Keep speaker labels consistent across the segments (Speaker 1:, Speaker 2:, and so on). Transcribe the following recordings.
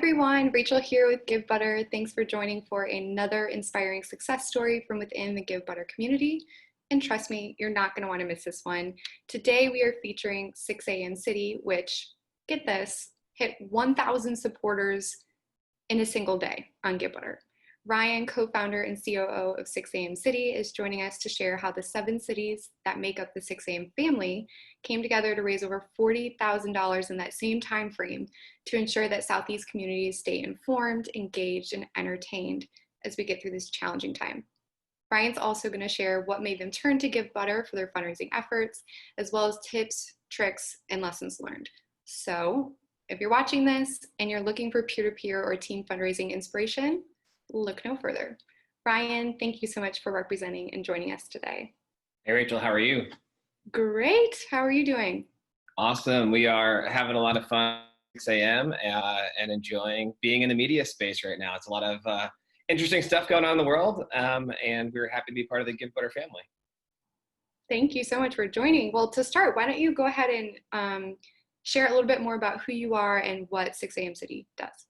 Speaker 1: everyone, Rachel here with Givebutter. Thanks for joining for another inspiring success story from within the Givebutter community. And trust me, you're not going to want to miss this one. Today we are featuring 6 a.m. City, which, get this, hit 1,000 supporters in a single day on Givebutter. Ryan, co-founder and COO of 6 a.m. City, is joining us to share how the 7 cities that make up the 6 a.m. family came together to raise over $40,000 in that same time frame to ensure that Southeast communities stay informed, engaged, and entertained as we get through this challenging time. Ryan's also going to share what made them turn to Givebutter for their fundraising efforts, as well as tips, tricks, and lessons learned. So if you're watching this and you're looking for peer-to-peer or team fundraising inspiration, look no further. Ryan, thank you so much for representing and joining us today.
Speaker 2: Hey, Rachel, how are you?
Speaker 1: Great. How are you doing?
Speaker 2: Awesome. We are having a lot of fun at 6 a.m. And enjoying being in the media space right now. It's a lot of interesting stuff going on in the world, and we're happy to be part of the Givebutter family.
Speaker 1: Thank you so much for joining. Well, to start, why don't you go ahead and share a little bit more about who you are and what 6 a.m. City does?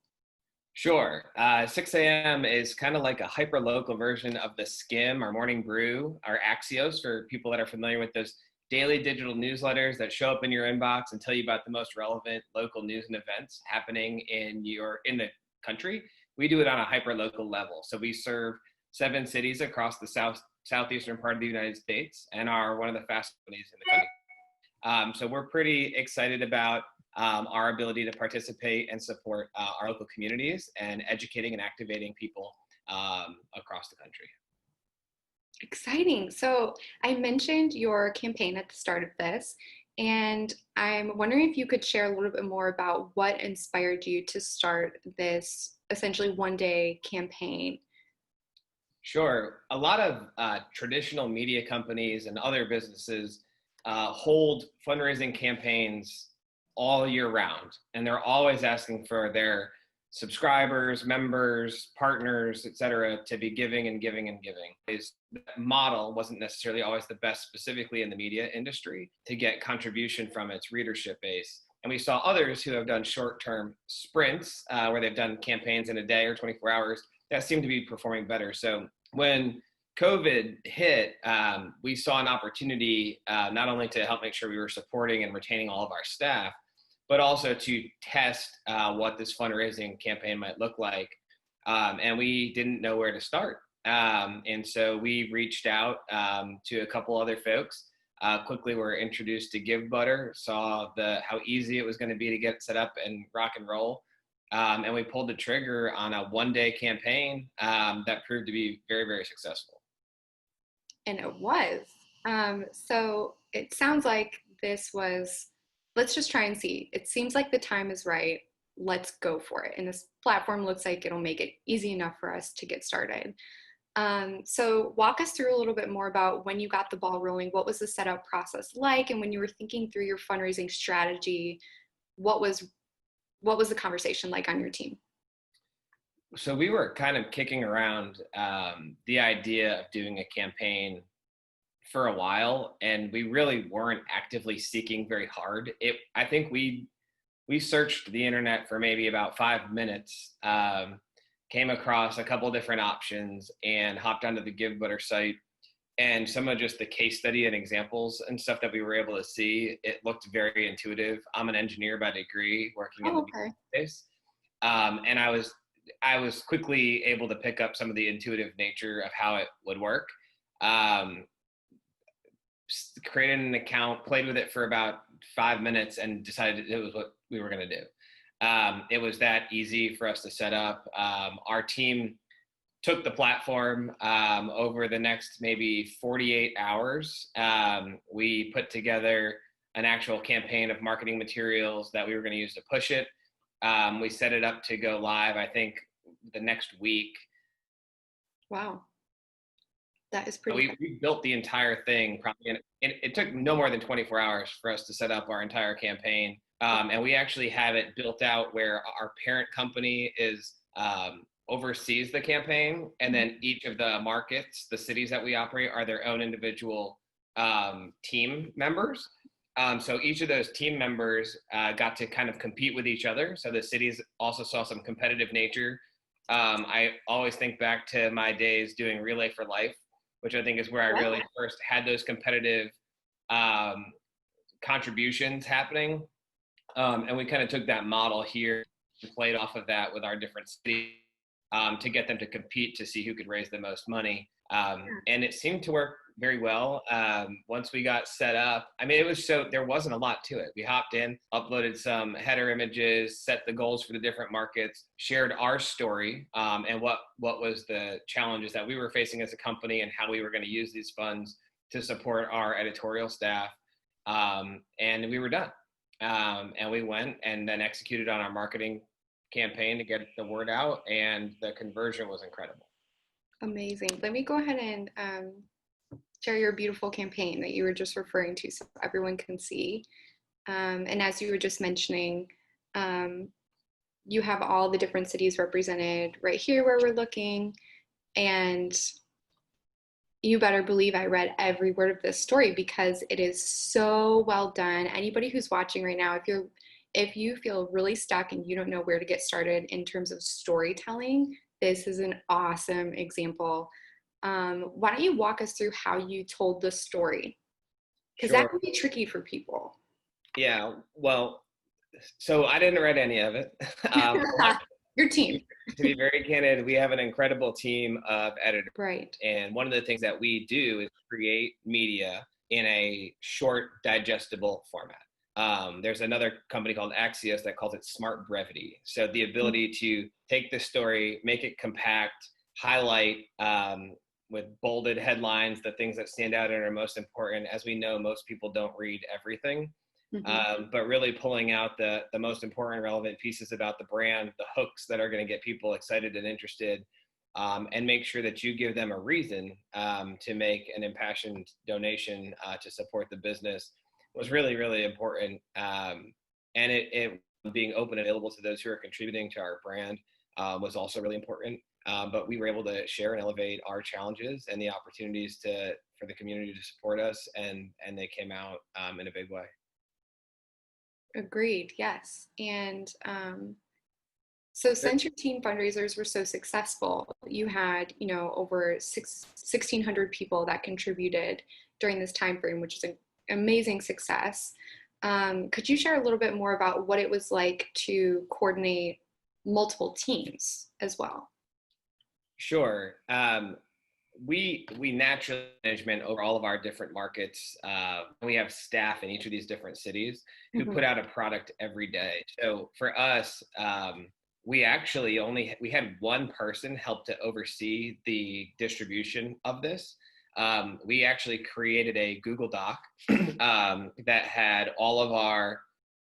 Speaker 2: Sure. 6 a.m. is kind of like a hyper-local version of the Skim, our morning brew, our Axios, for people that are familiar with those daily digital newsletters that show up in your inbox and tell you about the most relevant local news and events happening in the country. We do it on a hyper-local level. So we serve 7 cities across the southeastern part of the United States and are one of the fastest companies in the country. So we're pretty excited about our ability to participate and support our local communities and educating and activating people across the country.
Speaker 1: Exciting. So I mentioned your campaign at the start of this, and I'm wondering if you could share a little bit more about what inspired you to start this essentially one-day campaign.
Speaker 2: Sure. A lot of traditional media companies and other businesses hold fundraising campaigns all year round, and they're always asking for their subscribers, members, partners, et cetera, to be giving and giving and giving. That model wasn't necessarily always the best, specifically in the media industry, to get contribution from its readership base. And we saw others who have done short-term sprints where they've done campaigns in a day or 24 hours that seem to be performing better. So when COVID hit, we saw an opportunity not only to help make sure we were supporting and retaining all of our staff, but also to test what this fundraising campaign might look like. And we didn't know where to start. And so we reached out to a couple other folks. Quickly were introduced to Givebutter, saw how easy it was going to be to get set up and rock and roll. And we pulled the trigger on a one-day campaign that proved to be very, very successful.
Speaker 1: And it was. So it sounds like this was, let's just try and see. It seems like the time is right. Let's go for it. And this platform looks like it'll make it easy enough for us to get started. So walk us through a little bit more about when you got the ball rolling. What was the setup process like? And when you were thinking through your fundraising strategy, what was the conversation like on your team?
Speaker 2: So we were kind of kicking around the idea of doing a campaign for a while, and we really weren't actively seeking very hard. I think we searched the internet for maybe about 5 minutes, came across a couple different options, and hopped onto the Givebutter site. And some of just the case study and examples and stuff that we were able to see, it looked very intuitive. I'm an engineer by degree, working in the media space, and I was quickly able to pick up some of the intuitive nature of how it would work. Created an account, played with it for about 5 minutes, and decided it was what we were going to do. It was that easy for us to set up. Our team took the platform over the next maybe 48 hours. We put together an actual campaign of marketing materials that we were going to use to push it. We set it up to go live, I think, the next week.
Speaker 1: Wow. That is pretty.
Speaker 2: We built the entire thing probably, and it took no more than 24 hours for us to set up our entire campaign. And we actually have it built out where our parent company oversees the campaign, and then each of the markets, the cities that we operate, are their own individual team members. So each of those team members got to kind of compete with each other. So the cities also saw some competitive nature. I always think back to my days doing Relay for Life, which I think is where I really first had those competitive um, contributions happening. And we kind of took that model here and played off of that with our different cities to get them to compete to see who could raise the most money. And it seemed to work very well. Once we got set up, I mean, there wasn't a lot to it. We hopped in, uploaded some header images, set the goals for the different markets, shared our story, and what was the challenges that we were facing as a company and how we were going to use these funds to support our editorial staff. And we were done. And we went and then executed on our marketing campaign to get the word out, and the conversion was incredible.
Speaker 1: Amazing. Let me go ahead and share your beautiful campaign that you were just referring to so everyone can see. And as you were just mentioning, you have all the different cities represented right here where we're looking. And you better believe I read every word of this story because it is so well done. Anybody who's watching right now, if you feel really stuck and you don't know where to get started in terms of storytelling, this is an awesome example. Why don't you walk us through how you told the story? Because that can be tricky for people.
Speaker 2: Yeah, well, so I didn't write any of it.
Speaker 1: Your team.
Speaker 2: To be very candid, we have an incredible team of editors.
Speaker 1: Right.
Speaker 2: And one of the things that we do is create media in a short, digestible format. There's another company called Axios that calls it smart brevity. So the ability to take the story, make it compact, highlight with bolded headlines the things that stand out and are most important. As we know, most people don't read everything. But really pulling out the most important relevant pieces about the brand, the hooks that are going to get people excited and interested, and make sure that you give them a reason to make an impassioned donation to support the business was really, really important. And it being open and available to those who are contributing to our brand was also really important. But we were able to share and elevate our challenges and the opportunities for the community to support us, and they came out in a big way.
Speaker 1: Agreed. Yes. And so since your team fundraisers were so successful, you had, over 1,600 people that contributed during this time frame, which is an amazing success. Could you share a little bit more about what it was like to coordinate multiple teams as well?
Speaker 2: Sure. We naturally management over all of our different markets. We have staff in each of these different cities who put out a product every day. So for us, we actually we had one person help to oversee the distribution of this. We actually created a Google Doc that had all of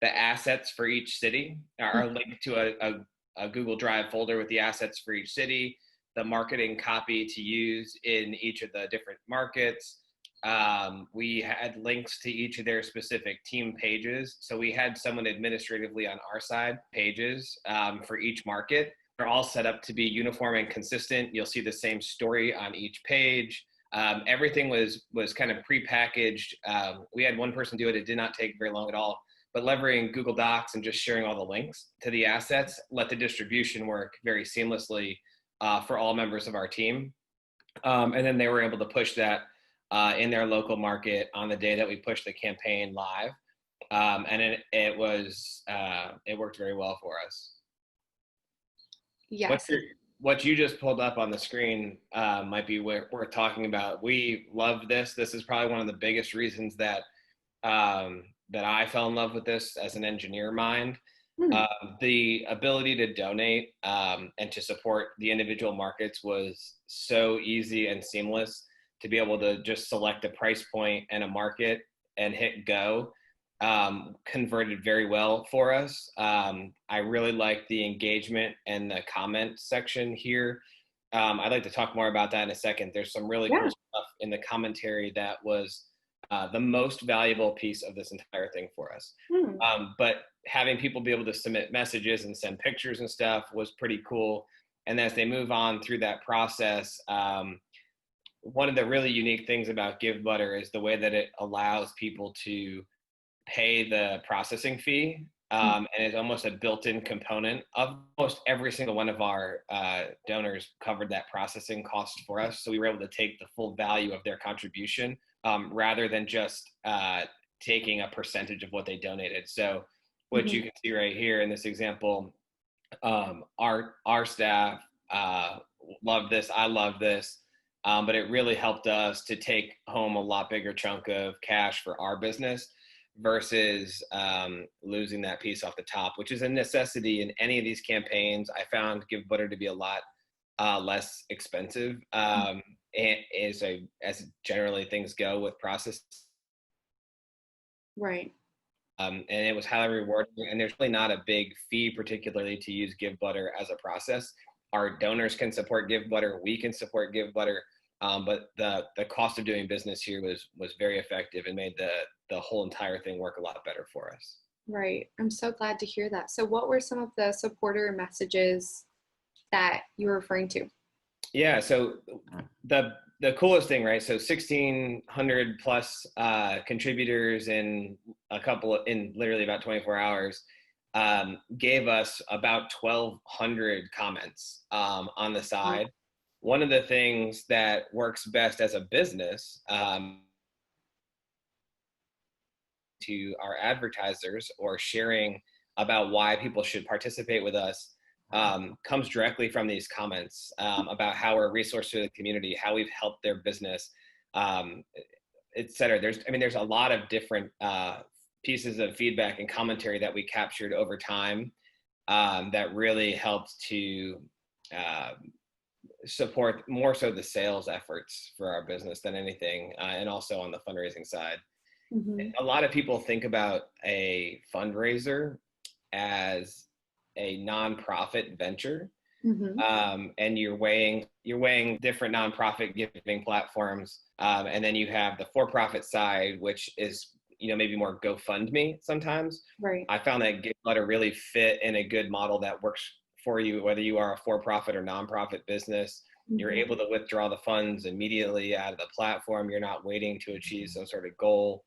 Speaker 2: the assets for each city are linked to a Google Drive folder with the assets for each city, the marketing copy to use in each of the different markets. We had links to each of their specific team pages. So we had someone administratively on our side pages for each market. They're all set up to be uniform and consistent. You'll see the same story on each page. Everything was kind of prepackaged. We had one person do it. It did not take very long at all. But leveraging Google Docs and just sharing all the links to the assets let the distribution work very seamlessly for all members of our team. And then they were able to push that in their local market on the day that we pushed the campaign live. And it worked very well for us.
Speaker 1: Yes.
Speaker 2: What you just pulled up on the screen might be worth talking about. We love this. This is probably one of the biggest reasons that I fell in love with this as an engineer mind. The ability to donate and to support the individual markets was so easy and seamless to be able to just select a price point and a market and hit go. Converted very well for us. I really like the engagement and the comment section here. I'd like to talk more about that in a second. There's some really cool stuff in the commentary that was the most valuable piece of this entire thing for us. But having people be able to submit messages and send pictures and stuff was pretty cool. And as they move on through that process, one of the really unique things about Givebutter is the way that it allows people to pay the processing fee. And it's almost a built-in component of almost every single one of our donors covered that processing cost for us. So we were able to take the full value of their contribution rather than just taking a percentage of what they donated. So what you can see right here in this example, our staff love this. I love this. But it really helped us to take home a lot bigger chunk of cash for our business versus losing that piece off the top, which is a necessity in any of these campaigns. I found Givebutter to be a lot less expensive and as generally things go with process.
Speaker 1: Right.
Speaker 2: And it was highly rewarding. And there's really not a big fee, particularly to use Givebutter as a process. Our donors can support Givebutter. We can support Givebutter. But the cost of doing business here was very effective and made the whole entire thing work a lot better for us.
Speaker 1: Right. I'm so glad to hear that. So what were some of the supporter messages that you were referring to?
Speaker 2: Yeah, so the coolest thing, right? So 1,600 plus contributors in literally about 24 hours gave us about 1,200 comments on the side. One of the things that works best as a business to our advertisers or sharing about why people should participate with us comes directly from these comments about how we're a resource to the community, how we've helped their business, et cetera. There's a lot of different pieces of feedback and commentary that we captured over time that really helped to support more so the sales efforts for our business than anything, and also on the fundraising side. A lot of people think about a fundraiser as a nonprofit venture, and you're weighing different nonprofit giving platforms, and then you have the for-profit side, which is maybe more GoFundMe sometimes.
Speaker 1: Right.
Speaker 2: I found that Givebutter really fit in a good model that works for you, whether you are a for-profit or nonprofit business. You're able to withdraw the funds immediately out of the platform. You're not waiting to achieve some sort of goal.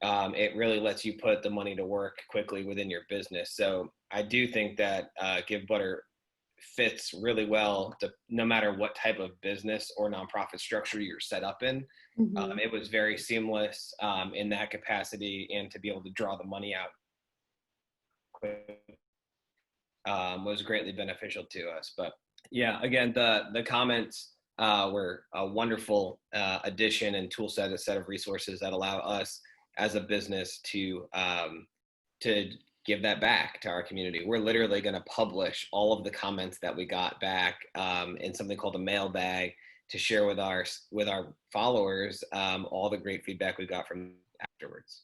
Speaker 2: It really lets you put the money to work quickly within your business. So I do think that Givebutter fits really well to no matter what type of business or nonprofit structure you're set up in. It was very seamless in that capacity, and to be able to draw the money out quick was greatly beneficial to us. But yeah, again, the comments were a wonderful addition and tool set, a set of resources that allow us as a business to give that back to our community. We're literally going to publish all of the comments that we got back in something called a mailbag to share with our followers all the great feedback we got from afterwards.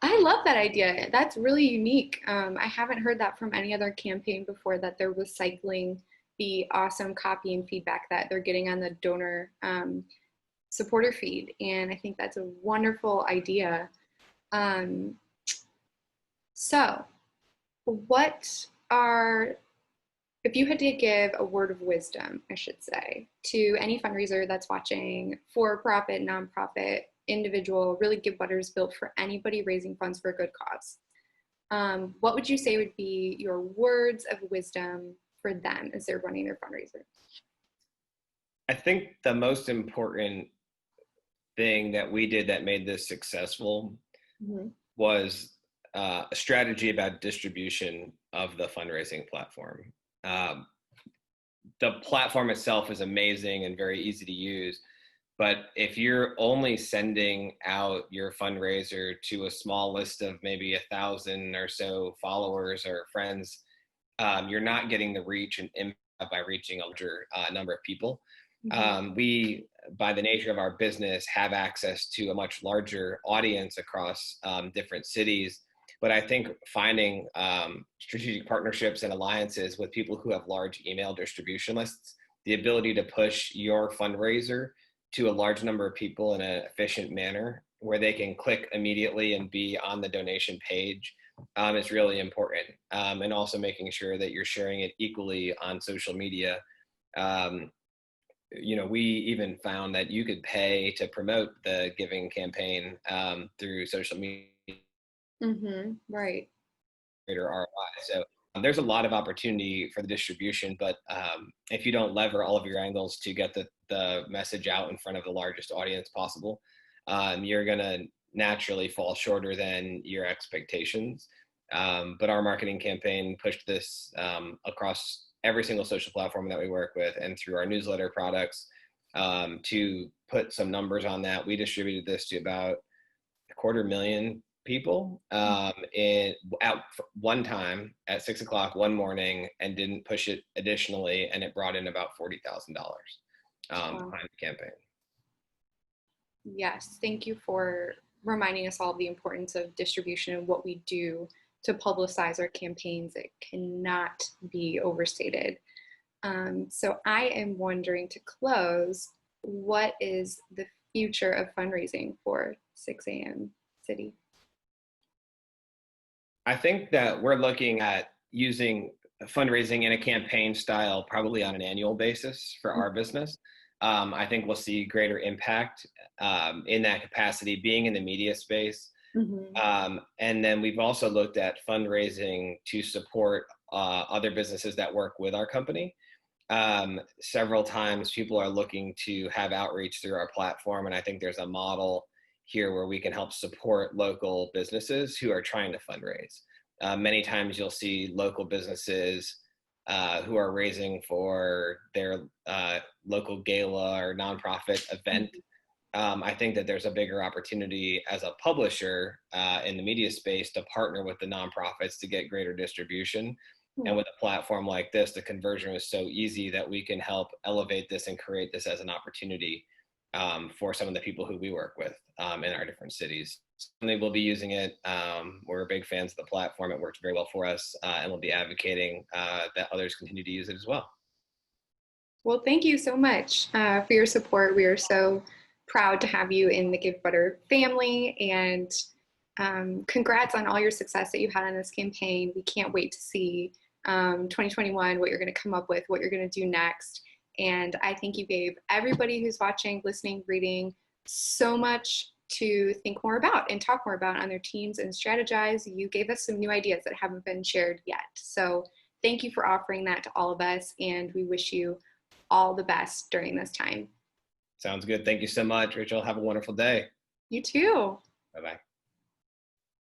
Speaker 1: I love that idea. That's really unique. I haven't heard that from any other campaign before, that they're recycling the awesome copy and feedback that they're getting on the donor supporter feed. And I think that's a wonderful idea. So if you had to give a word of wisdom, I should say, to any fundraiser that's watching, for-profit, nonprofit, individual, really Givebutter is built for anybody raising funds for a good cause. What would you say would be your words of wisdom for them as they're running their fundraiser?
Speaker 2: I think the most important thing that we did that made this successful was a strategy about distribution of the fundraising platform. The platform itself is amazing and very easy to use, but if you're only sending out your fundraiser to a small list of maybe 1,000 or so followers or friends, you're not getting the reach and impact by reaching a larger number of people. We, by the nature of our business, have access to a much larger audience across different cities. But I think finding strategic partnerships and alliances with people who have large email distribution lists, the ability to push your fundraiser to a large number of people in an efficient manner where they can click immediately and be on the donation page is really important. And also making sure that you're sharing it equally on social media. We even found that you could pay to promote the giving campaign through social media.
Speaker 1: Right.
Speaker 2: greater ROI. So there's a lot of opportunity for the distribution, but if you don't lever all of your angles to get the message out in front of the largest audience possible, you're going to naturally fall shorter than your expectations. But our marketing campaign pushed this across every single social platform that we work with and through our newsletter products to put some numbers on that. We distributed this to about 250,000 people at one time at 6 o'clock one morning and didn't push it additionally, and it brought in about $40,000 behind the campaign.
Speaker 1: Yes, thank you for reminding us all of the importance of distribution and what we do to publicize our campaigns. It cannot be overstated. So I am wondering, to close, what is the future of fundraising for 6 a.m. City?
Speaker 2: I think that we're looking at using fundraising in a campaign style probably on an annual basis for our business. I think we'll see greater impact in that capacity, being in the media space. And then we've also looked at fundraising to support other businesses that work with our company. Several times people are looking to have outreach through our platform, and I think there's a model here where we can help support local businesses who are trying to fundraise. Many times you'll see local businesses who are raising for their local gala or nonprofit event. I think that there's a bigger opportunity as a publisher in the media space to partner with the nonprofits to get greater distribution. And with a platform like this, the conversion is so easy that we can help elevate this and create this as an opportunity for some of the people who we work with in our different cities. Certainly we'll be using it. We're big fans of the platform. It works very well for us, and we'll be advocating that others continue to use it as well.
Speaker 1: Well, thank you so much for your support. We are so proud to have you in the Givebutter family, and congrats on all your success that you had on this campaign. We can't wait to see 2021, what you're going to come up with, what you're going to do next. And I think you gave everybody who's watching, listening, reading so much to think more about and talk more about on their teams and strategize. You gave us some new ideas that haven't been shared yet. So thank you for offering that to all of us, and we wish you all the best during this time.
Speaker 2: Sounds good. Thank you so much, Rachel. Have a wonderful day.
Speaker 1: You too.
Speaker 2: Bye-bye.